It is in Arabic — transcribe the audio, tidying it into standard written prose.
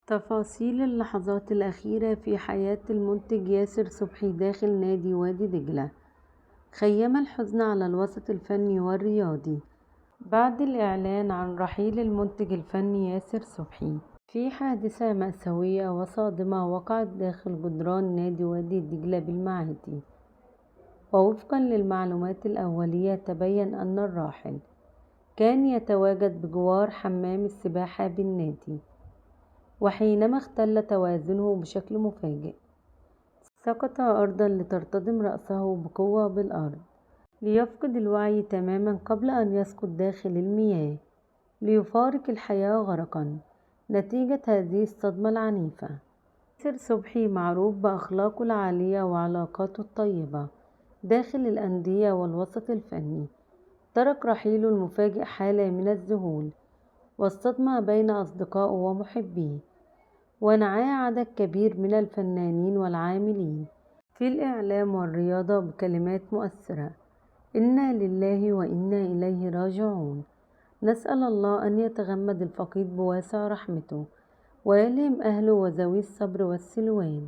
تفاصيل اللحظات الأخيرة في حياة المنتج ياسر صبحي داخل نادي وادي دجلة. خيم الحزن على الوسط الفني والرياضي بعد الإعلان عن رحيل المنتج الفني ياسر صبحي في حادثة مأساوية وصادمة وقعت داخل جدران نادي وادي دجلة بالمعادي. ووفقا للمعلومات الأولية تبين أن الراحل كان يتواجد بجوار حمام السباحة بالنادي، وحينما اختل توازنه بشكل مفاجئ سقط أرضا لترتطم رأسه بقوة بالأرض ليفقد الوعي تماما قبل أن يسقط داخل المياه ليفارق الحياة غرقا نتيجة هذه الصدمة العنيفة. ياسر صبحي معروف بأخلاقه العالية وعلاقاته الطيبة داخل الأندية والوسط الفني. ترك رحيله المفاجئ حالة من الذهول والصدمة بين أصدقائه ومحبيه، ونعاه عدد كبير من الفنانين والعاملين في الإعلام والرياضة بكلمات مؤثرة: إنا لله وإنا إليه راجعون. نسأل الله أن يتغمد الفقيد بواسع رحمته ويلهم أهله وذوي الصبر والسلوان.